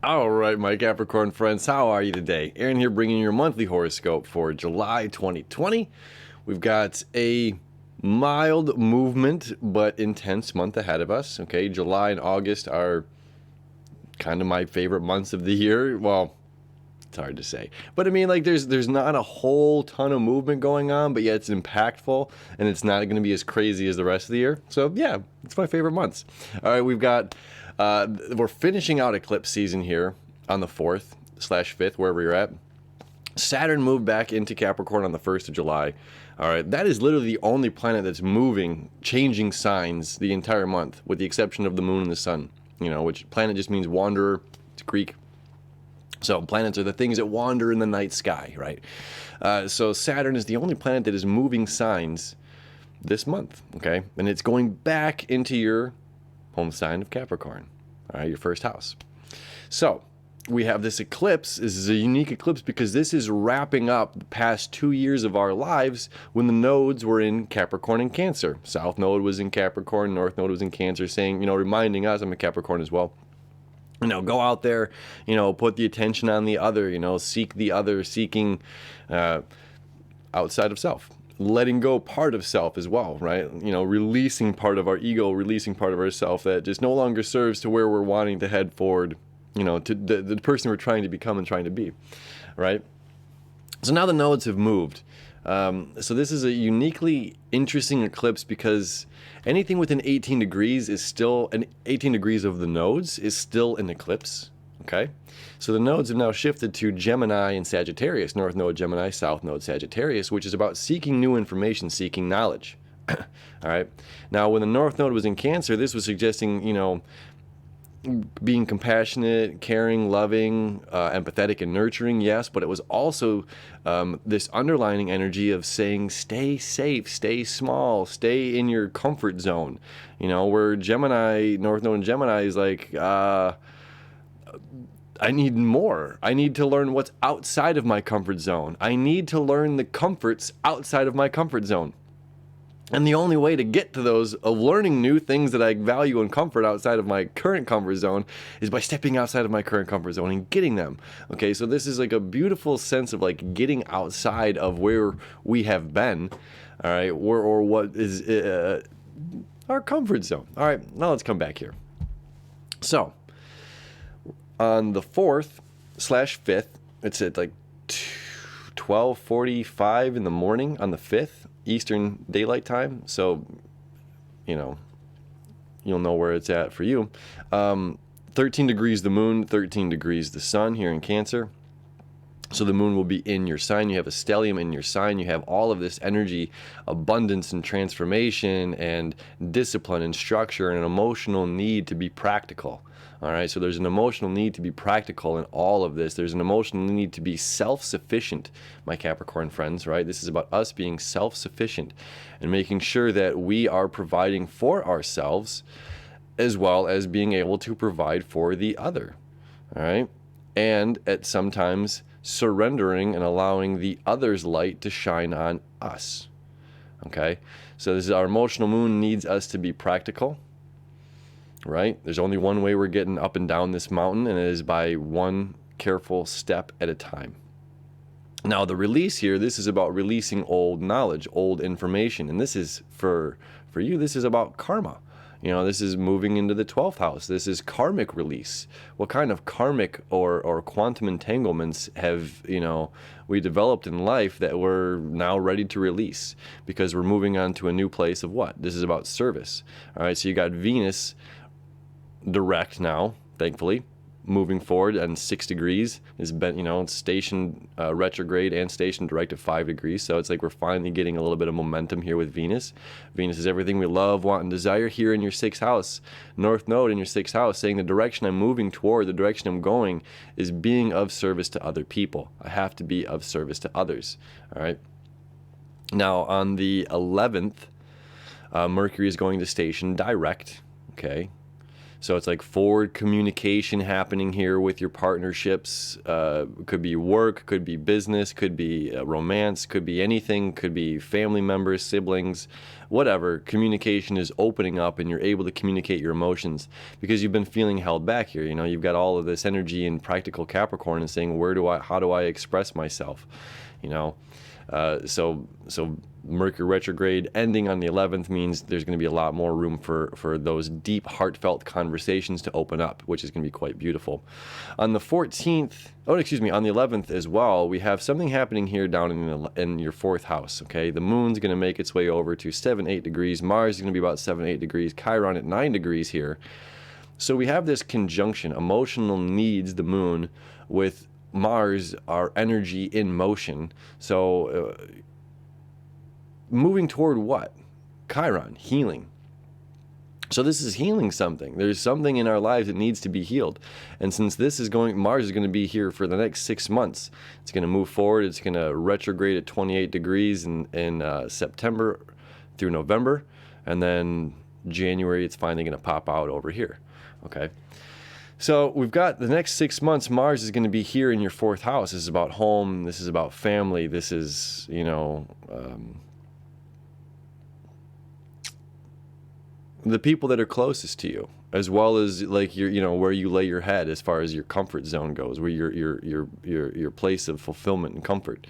All right, my Capricorn friends, how are you today? Aaron here bringing you your monthly horoscope for July 2020. We've got a mild movement but intense month ahead of us. Okay, July and August are kind of my favorite months of the year. Well, it's hard to say, but I mean, like, there's not a whole ton of movement going on, but yet it's impactful and it's not going to be as crazy as the rest of the year. So yeah, it's my favorite months. All right, we're finishing out eclipse season here on the 4th/5th, wherever you're at. Saturn moved back into Capricorn on the 1st of July. All right, that is literally the only planet that's moving, changing signs the entire month, with the exception of the moon and the sun. Which planet just means wanderer. It's Greek. So planets are the things that wander in the night sky, right? So Saturn is the only planet that is moving signs this month, okay? And it's going back into your home sign of Capricorn, all right, your first house. So we have this eclipse. This is a unique eclipse because this is wrapping up the past 2 years of our lives when the nodes were in Capricorn and Cancer. South node was in Capricorn, North node was in Cancer, saying, reminding us, I'm a Capricorn as well. Go out there, put the attention on the other, seek the other, seeking outside of self, letting go part of self as well, right? Releasing part of our ego, releasing part of ourself that just no longer serves to where we're wanting to head forward, to the person we're trying to become and trying to be, right? So now the nodes have moved. So this is a uniquely interesting eclipse because anything within 18 degrees is still 18 degrees of the nodes is still an eclipse. Okay, so the nodes have now shifted to Gemini and Sagittarius, North Node Gemini, South Node Sagittarius, which is about seeking new information, seeking knowledge. All right. Now, when the North Node was in Cancer, this was suggesting, being compassionate, caring, loving, empathetic, and nurturing, yes, but it was also this underlining energy of saying, stay safe, stay small, stay in your comfort zone. Where Gemini, North Node and Gemini is like, I need more. I need to learn what's outside of my comfort zone. I need to learn the comforts outside of my comfort zone. And the only way to get to those, of learning new things that I value and comfort outside of my current comfort zone, is by stepping outside of my current comfort zone and getting them. Okay, so this is like a beautiful sense of like getting outside of where we have been, all right, or what is our comfort zone. All right, now let's come back here. So on the 4th/5th, it's at like 12:45 in the morning on the 5th. Eastern Daylight Time, so you'll know where it's at for you. 13 degrees the moon, 13 degrees the sun here in Cancer. So the moon will be in your sign. You have a stellium in your sign. You have all of this energy, abundance and transformation and discipline and structure and an emotional need to be practical. All right, so there's an emotional need to be practical in all of this. There's an emotional need to be self-sufficient, my Capricorn friends, right? This is about us being self-sufficient and making sure that we are providing for ourselves as well as being able to provide for the other, all right? And at sometimes surrendering and allowing the other's light to shine on us, okay? So this is our emotional moon needs us to be practical, right? There's only one way we're getting up and down this mountain, and it is by one careful step at a time. Now, the release here, this is about releasing old knowledge, old information, and this is for you, this is about karma. This is moving into the 12th house. This is karmic release. What kind of karmic or quantum entanglements have, we developed in life that we're now ready to release because we're moving on to a new place of what? This is about service. All right, so you got Venus direct now, thankfully, moving forward and 6 degrees has been, stationed retrograde and stationed direct at 5 degrees. So it's like we're finally getting a little bit of momentum here with Venus. Venus is everything we love, want, and desire here in your 6th house. North Node in your 6th house, saying the direction I'm moving toward, the direction I'm going is being of service to other people. I have to be of service to others. All right. Now on the 11th, Mercury is going to station direct. Okay. So it's like forward communication happening here with your partnerships. Could be work, could be business, could be romance, could be anything, could be family members, siblings, whatever. Communication is opening up and you're able to communicate your emotions because you've been feeling held back here. You know, you've got all of this energy in practical Capricorn and saying, how do I express myself? You know, so Mercury retrograde ending on the 11th means there's going to be a lot more room for those deep, heartfelt conversations to open up, which is going to be quite beautiful. On the 14th, on the 11th as well, we have something happening here down in your 4th house, okay? The moon's going to make its way over to 7-8 degrees. Mars is going to be about 7-8 degrees. Chiron at 9 degrees here. So we have this conjunction, emotional needs, the moon, with Mars, our energy in motion. So moving toward what? Chiron, healing. So this is healing something. There's something in our lives that needs to be healed. And since this is Mars is going to be here for the next 6 months. It's going to move forward. It's going to retrograde at 28 degrees in September through November. And then January, it's finally going to pop out over here. Okay. So we've got the next 6 months, Mars is going to be here in your 4th house. This is about home. This is about family. This is, you know, the people that are closest to you, as well as like your, you know, where you lay your head as far as your comfort zone goes, where your place of fulfillment and comfort.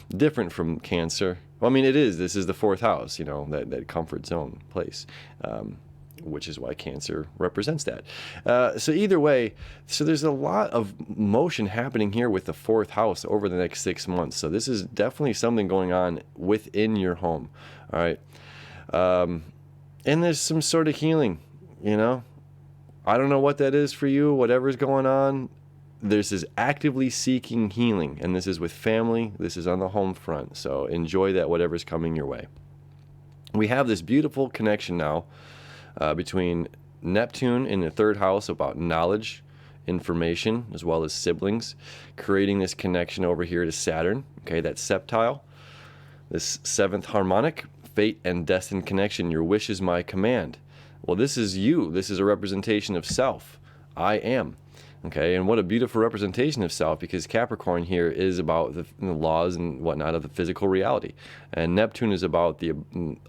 Different from Cancer. Well, I mean, it is. This is the 4th house, you know, that comfort zone place. Which is why Cancer represents that. So either way, so there's a lot of motion happening here with the 4th house over the next 6 months. So this is definitely something going on within your home. All right. And there's some sort of healing, you know. I don't know what that is for you, whatever's going on. This is actively seeking healing, and this is with family. This is on the home front. So enjoy that, whatever's coming your way. We have this beautiful connection now between Neptune in the 3rd house about knowledge, information, as well as siblings, creating this connection over here to Saturn. Okay, that's septile. This 7th harmonic, fate and destined connection. Your wish is my command. Well, this is you. This is a representation of self. I am. Okay, and what a beautiful representation of self, because Capricorn here is about the laws and whatnot of the physical reality. And Neptune is about the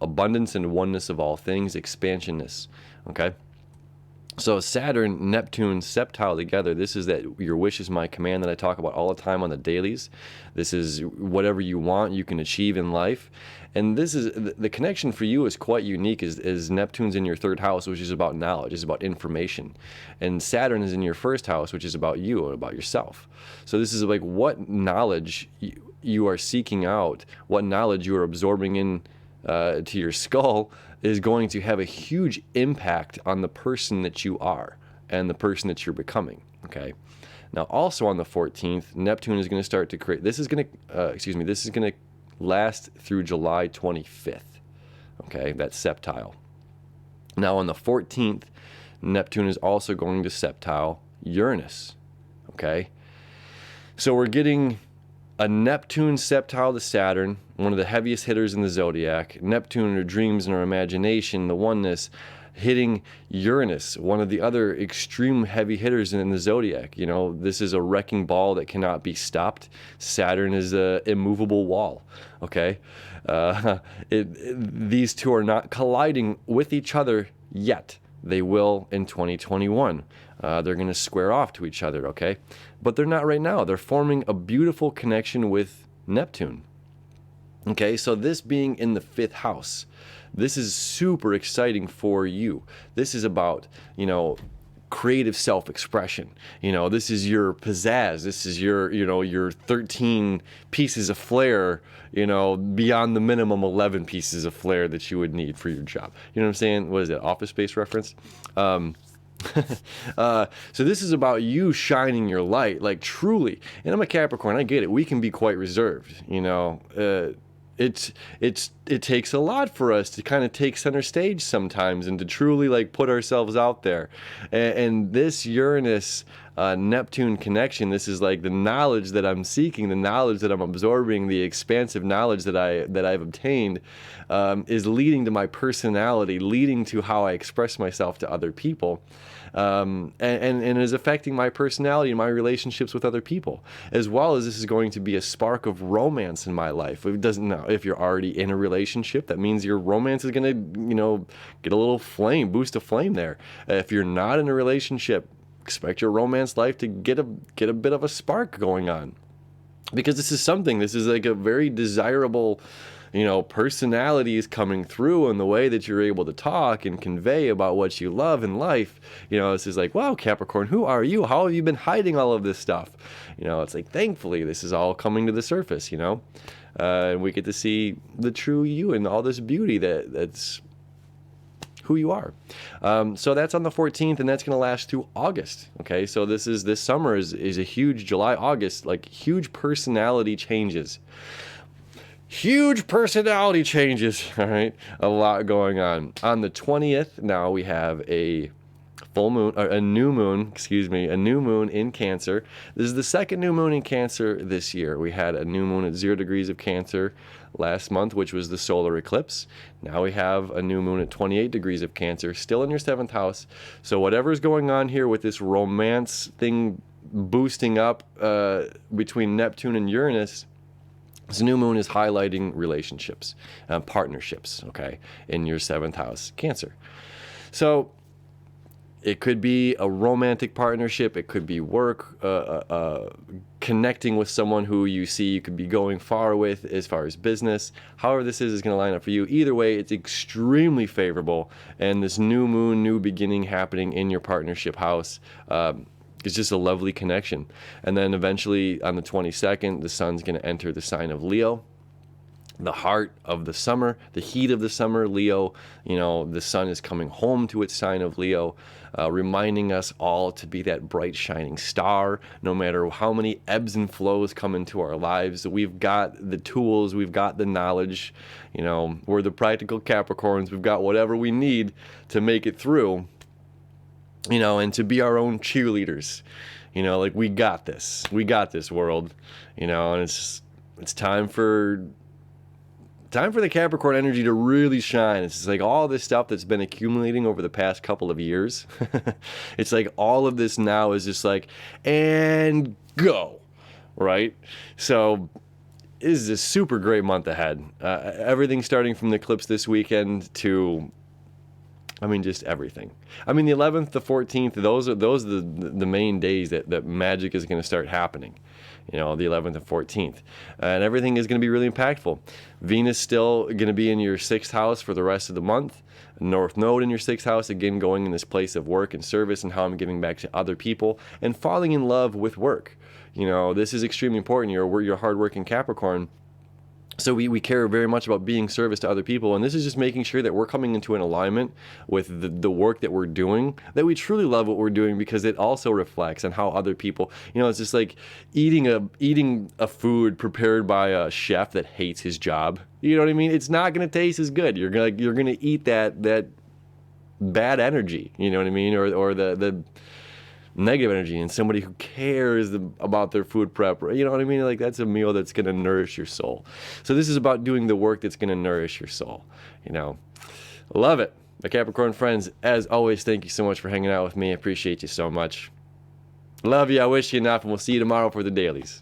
abundance and oneness of all things, expansionness. Okay? So Saturn, Neptune, septile together, this is that your wish is my command that I talk about all the time on the dailies. This is whatever you want, you can achieve in life. And this is, the connection for you is quite unique, is Neptune's in your 3rd house, which is about knowledge, is about information. And Saturn is in your 1st house, which is about you, about yourself. So this is like what knowledge you are seeking out, what knowledge you are absorbing in to your skull is going to have a huge impact on the person that you are and the person that you're becoming. Okay. Now, also on the 14th, Neptune is going to start to create. This is going to, this is going to last through July 25th. Okay, that's septile. Now, on the 14th, Neptune is also going to septile Uranus. Okay, so we're getting a Neptune septile to Saturn, one of the heaviest hitters in the zodiac. Neptune, our dreams and our imagination, the oneness, hitting Uranus, one of the other extreme heavy hitters in the zodiac. You know, this is a wrecking ball that cannot be stopped. Saturn is a immovable wall. Okay, these two are not colliding with each other yet. They will in 2021. They're going to square off to each other, okay? But they're not right now. They're forming a beautiful connection with Neptune. Okay, so this being in the 5th house, this is super exciting for you. This is about, you know, creative self-expression. You know, this is your pizzazz. This is your, you know, your 13 pieces of flair, you know, beyond the minimum 11 pieces of flair that you would need for your job. You know what I'm saying? What is that, Office Space reference? So this is about you shining your light, like truly. And I'm a Capricorn, I get it. We can be quite reserved, you know. It takes a lot for us to kind of take center stage sometimes and to truly like put ourselves out there. And this Uranus Neptune connection. This is like the knowledge that I'm seeking, the knowledge that I'm absorbing, the expansive knowledge that I've obtained is leading to my personality, leading to how I express myself to other people. And is affecting my personality and my relationships with other people, as well as this is going to be a spark of romance in my life. It doesn't know if you're already in a relationship, that means your romance is going to, get a little flame, boost a flame there. If you're not in a relationship, expect your romance life to get a bit of a spark going on, because this is like a very desirable, personality is coming through in the way that you're able to talk and convey about what you love in life. This is like, wow, Capricorn, who are you? How have you been hiding all of this stuff? It's like, thankfully, this is all coming to the surface, and we get to see the true you and all this beauty that's who you are. So that's on the 14th, and that's going to last through August. Okay, so this summer is a huge July, August, like huge personality changes. Huge personality changes, all right? A lot going on. On the 20th, now we have a full moon, or a new moon in Cancer. This is the second new moon in Cancer this year. We had a new moon at 0 degrees of Cancer last month, which was the solar eclipse. Now we have a new moon at 28 degrees of Cancer, still in your 7th house. So whatever's going on here with this romance thing boosting up between Neptune and Uranus, this new moon is highlighting relationships, partnerships, okay, in your 7th house, Cancer. So it could be a romantic partnership. It could be work, connecting with someone who you see you could be going far with as far as business. However this is going to line up for you. Either way, it's extremely favorable. And this new moon, new beginning happening in your partnership house, it's just a lovely connection. And then eventually on the 22nd, the sun's going to enter the sign of Leo, the heart of the summer, the heat of the summer. Leo, the sun is coming home to its sign of Leo, reminding us all to be that bright shining star. No matter how many ebbs and flows come into our lives, we've got the tools, we've got the knowledge, we're the practical Capricorns, we've got whatever we need to make it through. And to be our own cheerleaders, like we got this world, and it's time for the Capricorn energy to really shine. It's just like all this stuff that's been accumulating over the past couple of years. It's like all of this now is just like, and go, right? So this is a super great month ahead. Everything starting from the eclipse this weekend to, just everything. The 11th, the 14th, those are the main days that magic is going to start happening. The 11th and 14th. And everything is going to be really impactful. Venus still going to be in your 6th house for the rest of the month. North Node in your 6th house, again, going in this place of work and service and how I'm giving back to other people and falling in love with work. This is extremely important. You're hardworking Capricorn. So we care very much about being service to other people, and this is just making sure that we're coming into an alignment with the work that we're doing, that we truly love what we're doing, because it also reflects on how other people, it's just like eating a food prepared by a chef that hates his job. You know what I mean? It's not going to taste as good. You're gonna eat that bad energy. You know what I mean? Or the negative energy, and somebody who cares about their food prep. You know what I mean? Like, that's a meal that's going to nourish your soul. So this is about doing the work that's going to nourish your soul. Love it. My Capricorn friends, as always, thank you so much for hanging out with me. I appreciate you so much. Love you. I wish you enough, and we'll see you tomorrow for the dailies.